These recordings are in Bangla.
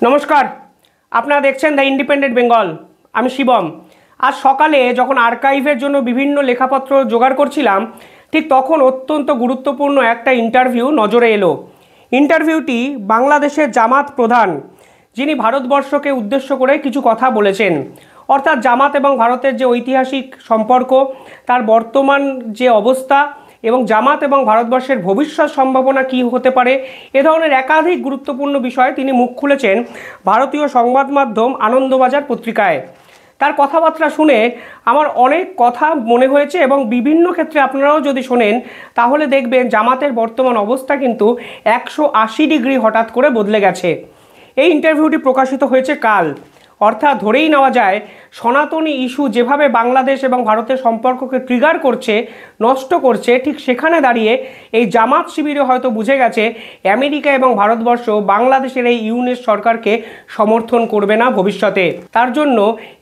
নমস্কার, আপনারা দেখছেন দ্য ইন্ডিপেন্ডেন্ট বেঙ্গল। আমি শিবম। আজ সকালে যখন আর্কাইভের জন্য বিভিন্ন লেখাপত্র জোগাড় করছিলাম, ঠিক তখন অত্যন্ত গুরুত্বপূর্ণ একটা ইন্টারভিউ নজরে এলো। ইন্টারভিউটি বাংলাদেশের জামাত প্রধান, যিনি ভারতবর্ষকে উদ্দেশ্য করে কিছু কথা বলেছেন। অর্থাৎ জামাত এবং ভারতের যে ঐতিহাসিক সম্পর্ক, তার বর্তমান যে অবস্থা এবং জামাত এবং ভারতবর্ষের ভবিষ্যৎ সম্ভাবনা কী হতে পারে, এ ধরনের একাধিক গুরুত্বপূর্ণ বিষয়ে তিনি মুখ খুলেছেন ভারতীয় সংবাদ মাধ্যম আনন্দবাজার পত্রিকায়। তার কথাবার্তা শুনে আমার অনেক কথা মনে হয়েছে এবং বিভিন্ন ক্ষেত্রে আপনারাও যদি শোনেন তাহলে দেখবেন জামাতের বর্তমান অবস্থা কিন্তু 180 ডিগ্রি হঠাৎ করে বদলে গেছে। এই ইন্টারভিউটি প্রকাশিত হয়েছে কাল। অর্থাৎ ধরেই নেওয়া যায় সনাতনী ইস্যু যেভাবে বাংলাদেশ এবং ভারতের সম্পর্ককে ট্রিগার করছে, নষ্ট করছে, ঠিক সেখানে দাঁড়িয়ে এই জামাত শিবিরে হয়তো বুঝে গেছে আমেরিকা এবং ভারতবর্ষ বাংলাদেশের এই ইউনিট সরকারকে সমর্থন করবে না ভবিষ্যতে। তার জন্য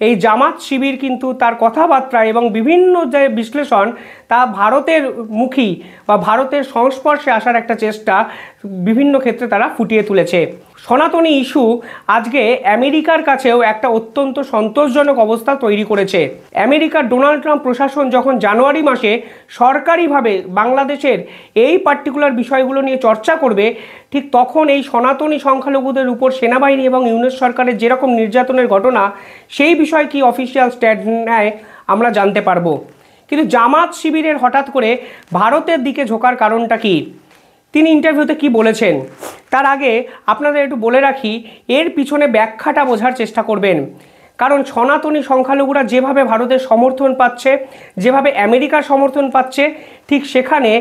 এই জামাত শিবির কিন্তু তার কথাবার্তা এবং বিভিন্ন যে বিশ্লেষণ তা ভারতের মুখী বা ভারতের সংস্পর্শে আসার একটা চেষ্টা বিভিন্ন ক্ষেত্রে তারা ফুটিয়ে তুলেছে। সনাতনী ইস্যু আজকে আমেরিকার কাছেও একটা অত্যন্ত সন্তোষজনক অবস্থা তৈরি করেছে। আমেরিকার ডোনাল্ড ট্রাম্প প্রশাসন যখন জানুয়ারি মাসে সরকারিভাবে বাংলাদেশের এই পার্টিকুলার বিষয়গুলো নিয়ে চর্চা করবে, ঠিক তখন এই সনাতনী সংখ্যালঘুদের উপর সেনাবাহিনী এবং ইউনিট সরকারের যেরকম নির্যাতনের ঘটনা, সেই বিষয়ে কি অফিসিয়াল স্ট্যান্ড নেয় আমরা জানতে পারবো। কিন্তু জামাত শিবিরের হঠাৎ করে ভারতের দিকে ঝোঁকার কারণটা কি, তিনি ইন্টারভিউতে কি বলেছেন, তার আগে আপনাদের একটু বলে রাখি এর পিছনে ব্যাখ্যাটা বোঝার চেষ্টা করবেন। কারণ সনাতনী সংখ্যালঘুরা যেভাবে ভারতের সমর্থন পাচ্ছে, যেভাবে আমেরিকার সমর্থন পাচ্ছে, ঠিক সেখানে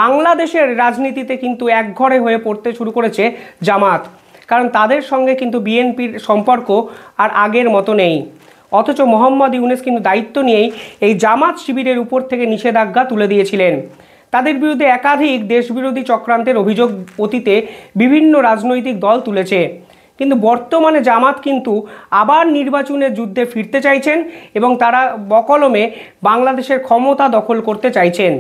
বাংলাদেশের রাজনীতিতে কিন্তু একঘরে হয়ে পড়তে শুরু করেছে জামাত। কারণ তাদের সঙ্গে কিন্তু বিএনপির সম্পর্ক আর আগের মতো নেই। অথচ মোহাম্মদ ইউনূস কিন্তু দায়িত্ব নিয়েই এই জামাত শিবিরের উপর থেকে নিষেধাজ্ঞা তুলে দিয়েছিলেন। তাদের বিরুদ্ধে একাধিক দেশবিরোধী চক্রান্তের অভিযোগ অতীতে বিভিন্ন রাজনৈতিক দল তুলেছে। কিন্তু বর্তমানে জামাত কিন্তু আবার নির্বাচনের যুদ্ধে ফিরতে চাইছেন এবং তারা বকলমে বাংলাদেশের ক্ষমতা দখল করতে চাইছেন।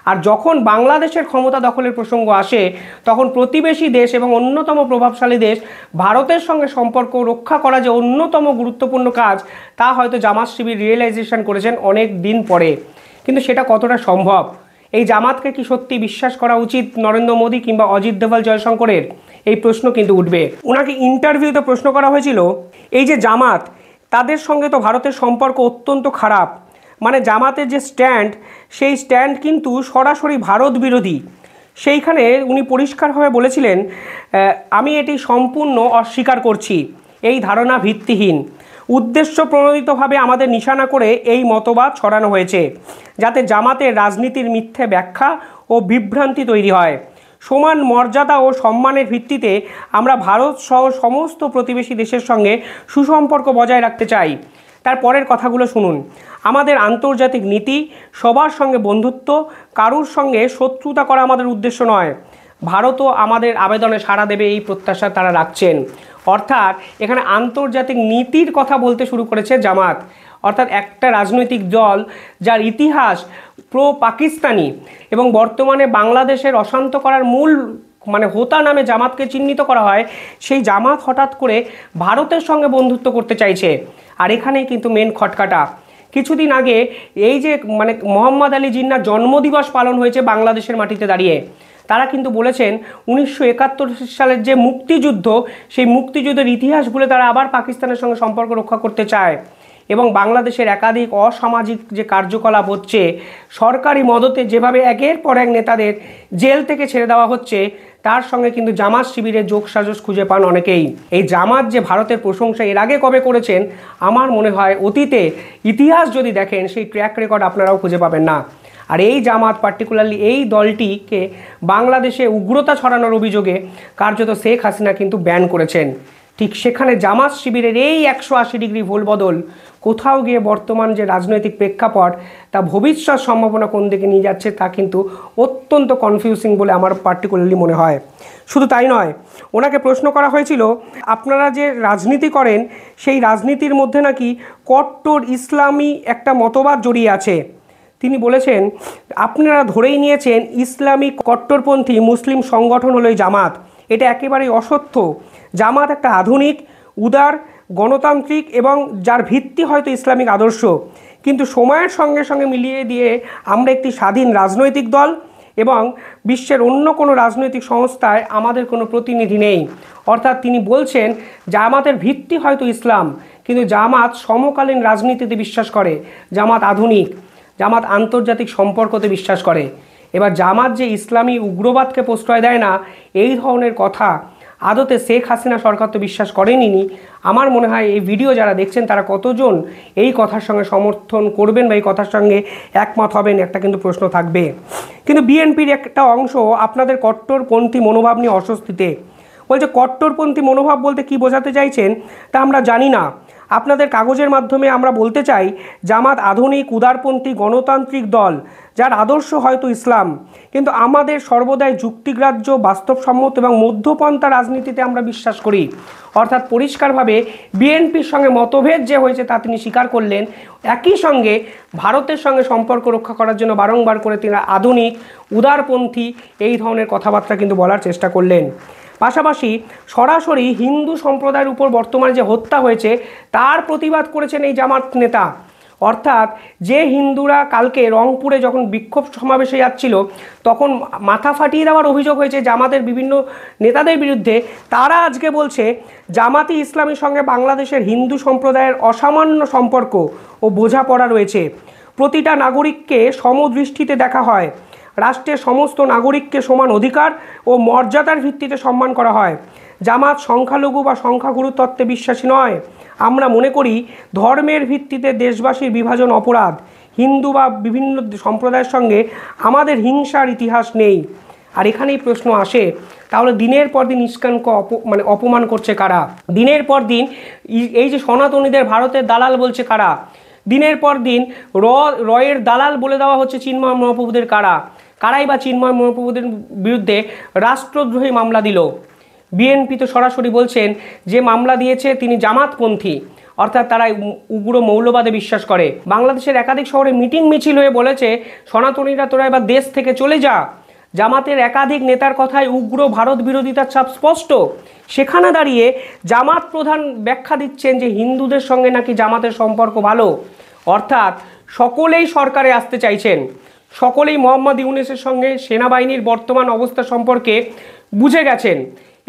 আর যখন বাংলাদেশের ক্ষমতা দখলের প্রসঙ্গ আসে, তখন প্রতিবেশী দেশ এবং অন্যতম প্রভাবশালী দেশ ভারতের সঙ্গে সম্পর্ক রক্ষা করা যে অন্যতম গুরুত্বপূর্ণ কাজ, তা হয়তো জামাত শিবির রিয়েলাইজেশন করেছেন অনেক দিন পরে। কিন্তু সেটা কতটা সম্ভব? এই জামাতকে কি সত্যি বিশ্বাস করা উচিত নরেন্দ্র মোদী কিংবা অজিত দোভাল জয়শঙ্করের? এই প্রশ্ন কিন্তু উঠবে। ওনাকে ইন্টারভিউতে প্রশ্ন করা হয়েছিল, এই যে জামাত, তাদের সঙ্গে তো ভারতের সম্পর্ক অত্যন্ত খারাপ, মানে জামাতের যে স্ট্যান্ড, সেই স্ট্যান্ড কিন্তু সরাসরি ভারত বিরোধী। সেইখানে উনি পরিষ্কারভাবে বলেছিলেন, আমি এটি সম্পূর্ণ অস্বীকার করছি, এই ধারণা ভিত্তিহীন। উদ্দেশ্য প্রণোদিতভাবে আমাদের নিশানা করে এই মতবাদ ছড়ানো হয়েছে, যাতে জামাতের রাজনীতির মিথ্যে ব্যাখ্যা ও বিভ্রান্তি তৈরি হয়। সমান মর্যাদা ও সম্মানের ভিত্তিতে আমরা ভারত সহ সমস্ত প্রতিবেশী দেশের সঙ্গে সুসম্পর্ক বজায় রাখতে চাই। তার পরের কথাগুলো শুনুন। আমাদের আন্তর্জাতিক নীতি, সবার সঙ্গে বন্ধুত্ব, কারুর সঙ্গে শত্রুতা করা আমাদের উদ্দেশ্য নয়। ভারতও আমাদের আবেদনে সাড়া দেবে এই প্রত্যাশা তারা রাখছেন। অর্থাৎ এখানে আন্তর্জাতিক নীতির কথা বলতে শুরু করেছে জামাত। অর্থাৎ একটা রাজনৈতিক দল যার ইতিহাস প্রো পাকিস্তানি এবং বর্তমানে বাংলাদেশের অশান্ত করার মূল হোতা নামে জামাতকে চিহ্নিত করা হয়, সেই জামাত হঠাৎ করে ভারতের সঙ্গে বন্ধুত্ব করতে চাইছে। আর এখানেই কিন্তু মেন খটকাটা। কিছুদিন আগে এই যে মোহাম্মদ আলী জিন্নাহর জন্মদিবস পালন হয়েছে বাংলাদেশের মাটিতে দাঁড়িয়ে, তারা কিন্তু বলেছেন 1971 সালের যে মুক্তিযুদ্ধ, সেই মুক্তিযুদ্ধের ইতিহাস ভুলে তারা আবার পাকিস্তানের সঙ্গে সম্পর্ক রক্ষা করতে চায়। এবং বাংলাদেশের একাধিক অসামাজিক যে কার্যকলাপ হচ্ছে, সরকারি মদতে যেভাবে একের পর এক নেতাদের জেল থেকে ছেড়ে দেওয়া হচ্ছে, তার সঙ্গে কিন্তু জামাত শিবিরের যোগসাজশ খুঁজে পান অনেকেই। এই জামাত যে ভারতের প্রশংসা এর আগে কবে করেছেন, আমার মনে হয় অতীতে ইতিহাস যদি দেখেন সেই ট্র্যাক রেকর্ড আপনারাও খুঁজে পাবেন না। আর এই জামাত পার্টিকুলারলি এই দলটিকে বাংলাদেশে উগ্রতা ছড়ানোর অভিযোগে কার্যত শেখ হাসিনা কিন্তু ব্যান করেছেন। ঠিক সেখানে জামাত শিবিরের এই 180 ডিগ্রি ভুলবদল কোথাও গিয়ে বর্তমান যে রাজনৈতিক প্রেক্ষাপট, তা ভবিষ্যৎ সম্ভাবনা কোন দিকে নিয়ে যাচ্ছে, তা কিন্তু অত্যন্ত কনফিউজিং বলে আমার পার্টিকুলারলি মনে হয়। শুধু তাই নয়, ওনাকে প্রশ্ন করা হয়েছিল, আপনারা যে রাজনীতি করেন সেই রাজনীতির মধ্যে নাকি কট্টর ইসলামী একটা মতবাদ জড়িয়ে আছে। তিনি বলেছেন, আপনারা ধরেই নিয়েছেন ইসলামিক কট্টরপন্থী মুসলিম সংগঠন হলো এই জামাত। এটা একেবারেই অসত্য। জামাত একটা আধুনিক উদার, গণতান্ত্রিক এবং যার ভিত্তি হয়তো ইসলামিক আদর্শ, কিন্তু সময়ের সঙ্গে সঙ্গে মিলিয়ে দিয়ে আমরা একটি স্বাধীন রাজনৈতিক দল এবং বিশ্বের অন্য কোনো রাজনৈতিক সংস্থায় আমাদের কোনো প্রতিনিধি নেই। অর্থাৎ তিনি বলছেন জামাতের ভিত্তি হয়তো ইসলাম, কিন্তু জামাত সমকালীন রাজনীতিতে বিশ্বাস করে, জামাত আধুনিক, জামাত আন্তর্জাতিক সম্পর্কতে বিশ্বাস করে। এবার জামাত যে ইসলামী উগ্রবাদকে প্রশ্রয় দেয় না, এই ধরনের কথা আদতে শেখ হাসিনা সরকার তো বিশ্বাস করেনি। আমার মনে হয় এই ভিডিও যারা দেখছেন তারা কতজন এই কথার সঙ্গে সমর্থন করবেন বা এই কথার সঙ্গে একমত হবেন, একটা কিন্তু প্রশ্ন থাকবে। কিন্তু বিএনপির একটা অংশ আপনাদের কট্টরপন্থী মনোভাব নিয়ে অস্বস্তিতে। বলছে কট্টরপন্থী মনোভাব বলতে কি বোঝাতে চাইছেন তা আমরা জানি না। আপনাদের কাগজের মাধ্যমে আমরা বলতে চাই জামাত আধুনিক, উদারপন্থী, গণতান্ত্রিক দল, যার আদর্শ হয়তো ইসলাম, কিন্তু আমাদের সর্বদাই যুক্তিগ্রাহ্য, বাস্তবসম্মত এবং মধ্যপন্থা রাজনীতিতে আমরা বিশ্বাস করি। অর্থাৎ পরিষ্কারভাবে বিএনপির সঙ্গে মতভেদ যে হয়েছে তা তিনি স্বীকার করলেন। একই সঙ্গে ভারতের সঙ্গে সম্পর্ক রক্ষা করার জন্য বারংবার করে তিনি আধুনিক, উদারপন্থী এই ধরনের কথাবার্তা কিন্তু বলার চেষ্টা করলেন। পাশাপাশি সরাসরি হিন্দু সম্প্রদায়ের উপর বর্তমানে যে হত্যা হয়েছে তার প্রতিবাদ করেছেন এই জামাত নেতা। অর্থাৎ যে হিন্দুরা কালকে রংপুরে যখন বিক্ষোভ সমাবেশে যাচ্ছিল তখন মাথা ফাটিয়ে দেওয়ার অভিযোগ হয়েছে জামাতের বিভিন্ন নেতাদের বিরুদ্ধে, তারা আজকে বলছে জামাতি ইসলামের সঙ্গে বাংলাদেশের হিন্দু সম্প্রদায়ের অসামান্য সম্পর্ক ও বোঝাপড়া রয়েছে। প্রতিটা নাগরিককে সমদৃষ্টিতে দেখা হয়, রাষ্ট্রের সমস্ত নাগরিককে সমান অধিকার ও মর্যাদার ভিত্তিতে সম্মান করা হয়। জামাত সংখ্যালঘু বা সংখ্যাগুরু তত্ত্বে বিশ্বাসী নয়। আমরা মনে করি ধর্মের ভিত্তিতে দেশবাসীর বিভাজন অপরাধ। হিন্দু বা বিভিন্ন সম্প্রদায়ের সঙ্গে আমাদের হিংসার ইতিহাস নেই। আর এখানেই প্রশ্ন আসে, তাহলে দিনের পর দিন ইস্কনকে অপমান করছে কারা? দিনের পর দিন এই যে সনাতনীদের ভারতের দালাল বলছে কারা? দিনের পর দিন রয়ের দালাল বলে দেওয়া হচ্ছে চিন্ময় মহাপ্রভুদের কারাই বা চিন্ময় মহাপ্রভুদের বিরুদ্ধে রাষ্ট্রদ্রোহী মামলা দিল? বিএনপি তো সরাসরি বলছেন যে মামলা দিয়েছে তিনি জামাতপন্থী, অর্থাৎ তারা উগ্র মৌলবাদে বিশ্বাস করে। বাংলাদেশের একাধিক শহরে মিটিং মিছিল হয়ে বলেছে সনাতনীরা তোরা এবার দেশ থেকে চলে যা। জামাতের একাধিক নেতার কথায় উগ্র ভারত বিরোধিতার ছাপ স্পষ্ট। সেখানে দাঁড়িয়ে জামাত প্রধান ব্যাখ্যা দিচ্ছেন যে হিন্দুদের সঙ্গে নাকি জামাতের সম্পর্ক ভালো। অর্থাৎ সকলেই সরকারে আসতে চাইছেন, সকলেই মোহাম্মদ ইউনূসের সঙ্গে সেনাবাহিনীর বর্তমান অবস্থা সম্পর্কে বুঝে গেছেন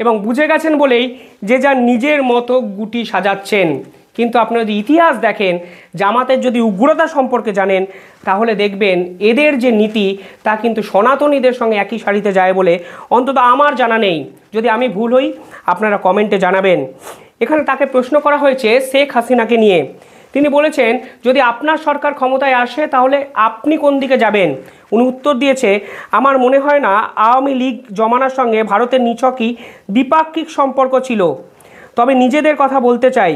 এবং বুঝে গেছেন বলেই যে যার নিজের মতো গুটি সাজাচ্ছেন। কিন্তু আপনারা যদি ইতিহাস দেখেন, জামাতের যদি উগ্রতা সম্পর্কে জানেন, তাহলে দেখবেন এদের যে নীতি তা কিন্তু সনাতনীদের সঙ্গে একই সারিতে যায় বলে অন্তত আমার জানা নেই। যদি আমি ভুল হই আপনারা কমেন্টে জানাবেন। এখানে তাকে প্রশ্ন করা হয়েছে শেখ হাসিনাকে নিয়ে। তিনি বলেছেন যদি আপনার সরকার ক্ষমতায় আসে তাহলে আপনি কোন দিকে যাবেন? উনি উত্তর দিয়েছে, আমার মনে হয় না আওয়ামী লীগ জমানার সঙ্গে ভারতের নিছকই দ্বিপাক্ষিক সম্পর্ক ছিল, তবে নিজেদের কথা বলতে চাই।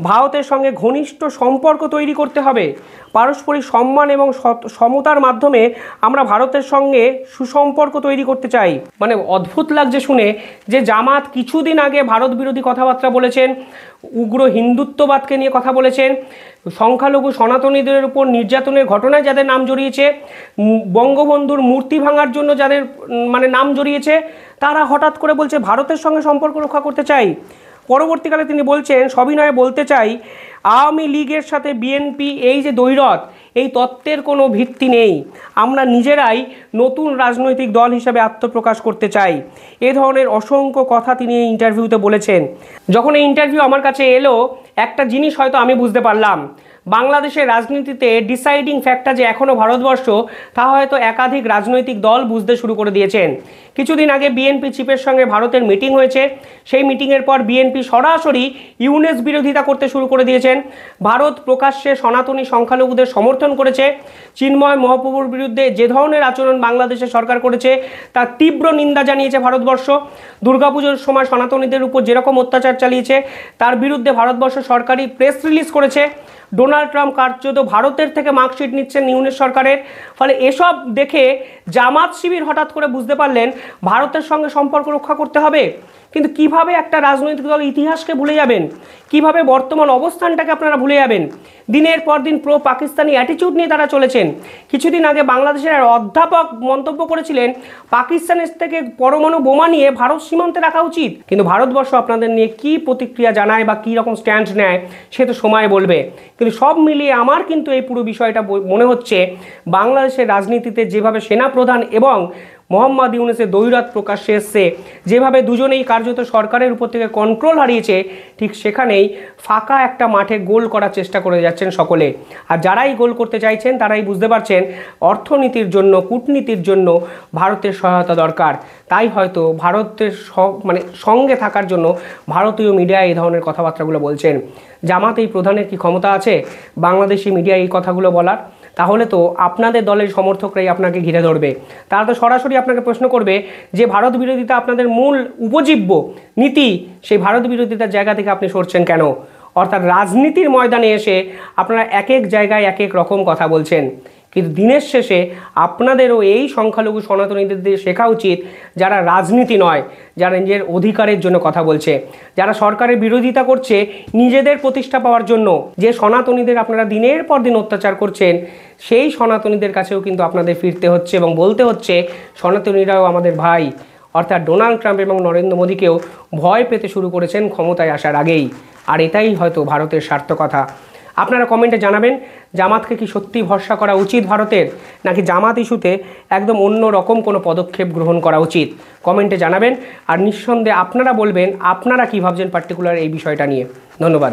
ভারতের সঙ্গে ঘনিষ্ঠ সম্পর্ক তৈরি করতে হবে। পারস্পরিক সম্মান এবং সমতার মাধ্যমে আমরা ভারতের সঙ্গে সুসম্পর্ক তৈরি করতে চাই। মানে অদ্ভুত লাগছে শুনে যে জামাত কিছুদিন আগে ভারত বিরোধী কথাবার্তা বলেছেন, উগ্র হিন্দুত্ববাদকে নিয়ে কথা বলেছেন, সংখ্যালঘু সনাতনীদের উপর নির্যাতনের ঘটনায় যাদের নাম জড়িয়েছে, বঙ্গবন্ধুর মূর্তি ভাঙার জন্য যাদের নাম জড়িয়েছে, তারা হঠাৎ করে বলছে ভারতের সঙ্গে সম্পর্ক রক্ষা করতে চাই। পরবর্তীকালে তিনি বলছেন সবিনয়ে বলতে চাই আওয়ামী লীগের সাথে বিএনপি এই যে দ্বৈরথ, এই তত্ত্বের কোনো ভিত্তি নেই। আমরা নিজেরাই নতুন রাজনৈতিক দল হিসাবে আত্মপ্রকাশ করতে চাই। এ ধরনের অসংখ্য কথা তিনি এই ইন্টারভিউতে বলেছেন। যখন এই ইন্টারভিউ আমার কাছে এলো একটা জিনিস হয়তো আমি বুঝতে পারলাম, বাংলাদেশের রাজনীতিতে ডিসাইডিং ফ্যাক্টর যে এখনও ভারতবর্ষ, তা হয়তো একাধিক রাজনৈতিক দল বুঝতে শুরু করে দিয়েছেন। কিছুদিন আগে বিএনপি চিফের সঙ্গে ভারতের মিটিং হয়েছে। সেই মিটিংয়ের পর বিএনপি সরাসরি ইউনুস বিরোধিতা করতে শুরু করে দিয়েছেন। ভারত প্রকাশ্যে সনাতনী সংখ্যালঘুদের সমর্থন করেছে। চিন্ময় মহাপ্রভুর বিরুদ্ধে যে ধরনের আচরণ বাংলাদেশের সরকার করেছে তার তীব্র নিন্দা জানিয়েছে ভারতবর্ষ। দুর্গাপুজোর সময় সনাতনীদের উপর যেরকম অত্যাচার চালিয়েছে তার বিরুদ্ধে ভারতবর্ষ সরকারি প্রেস রিলিজ করেছে। ডোনাল্ড ট্রাম্প কার্যত ভারতের থেকে মার্কশিট নিচ্ছেন ইউনুস সরকারের। ফলে এসব দেখে জামাত শিবির হঠাৎ করে বুঝতে পারলেন ভারতের সঙ্গে সম্পর্ক রক্ষা করতে হবে। কিন্তু কিভাবে একটা রাজনৈতিক দল ইতিহাসকে ভুলে যাবেন, কিভাবে বর্তমান অবস্থানটাকে আপনারা ভুলে যাবেন? দিনের পর দিন প্রো পাকিস্তানি অ্যাটিটিউড নিয়ে তারা চলেছেন। কিছুদিন আগে বাংলাদেশের অধ্যাপক মন্তব্য করেছিলেন পাকিস্তানের থেকে পরমাণু বোমা নিয়ে ভারত সীমান্তে রাখা উচিত। কিন্তু ভারতবর্ষ আপনাদের নিয়ে কি প্রতিক্রিয়া জানায় বা কী রকম স্ট্যান্ড নেয় সে তো সময় বলবে। কিন্তু সব মিলিয়ে আমার কিন্তু এই পুরো বিষয়টা মনে হচ্ছে বাংলাদেশের রাজনীতিতে যেভাবে সেনাপ্রধান এবং মোহাম্মদ ইউনূসের দৈরাত প্রকাশ্যে এসছে, যেভাবে দুজনেই কার্যত সরকারের উপর থেকে কন্ট্রোল হারিয়েছে, ঠিক সেখানেই ফাঁকা একটা মাঠে গোল করার চেষ্টা করে যাচ্ছেন সকলে। আর যারাই গোল করতে চাইছেন তারাই বুঝতে পারছেন অর্থনীতির জন্য, কূটনীতির জন্য ভারতের সহায়তা দরকার। তাই হয়তো ভারতের সঙ্গে থাকার জন্য ভারতীয় মিডিয়া এই ধরনের কথাবার্তাগুলো বলছেন। জামাত এই প্রধানের কি ক্ষমতা আছে বাংলাদেশি মিডিয়া এই কথাগুলো বলার? তাহলে তো আপনাদের দলের সমর্থকরাই আপনাকে ঘিরে ধরবে। তারা তো সরাসরি আপনাকে প্রশ্ন করবে যে ভারত বিরোধিতা আপনাদের মূল উপজীব্য নীতি, সেই ভারত বিরোধিতার জায়গা থেকে আপনি সরছেন কেন? অর্থাৎ রাজনীতির ময়দানে এসে আপনারা এক এক জায়গায় এক এক রকম কথা বলছেন, কিন্তু দিনের শেষে আপনাদেরও এই সংখ্যালঘু সনাতনীদের শেখা উচিত যারা রাজনীতি নয়, যারা নিজের অধিকারের জন্য কথা বলছে, যারা সরকারের বিরোধিতা করছে নিজেদের প্রতিষ্ঠা পাওয়ার জন্য। যে সনাতনীদের আপনারা দিনের পর দিন অত্যাচার করছেন, সেই সনাতনীদের কাছেও কিন্তু আপনাদের ফিরতে হচ্ছে এবং বলতে হচ্ছে সনাতনীরাও আমাদের ভাই। অর্থাৎ ডোনাল্ড ট্রাম্প এবং নরেন্দ্র মোদীকেও ভয় পেতে শুরু করেছেন ক্ষমতায় আসার আগেই। আর এটাই হয়তো ভারতের সার্থকতা। আপনারা কমেন্টে জানাবেন জামাতকে কি সত্যি ভরসা করা উচিত ভারতের, নাকি জামাত ইস্যুতে একদম অন্য রকম কোনো পদক্ষেপ গ্রহণ করা উচিত? কমেন্টে জানাবেন। আর নিঃসন্দেহে আপনারা বলবেন আপনারা কী ভাবছেন পার্টিকুলার এই বিষয়টা নিয়ে। ধন্যবাদ।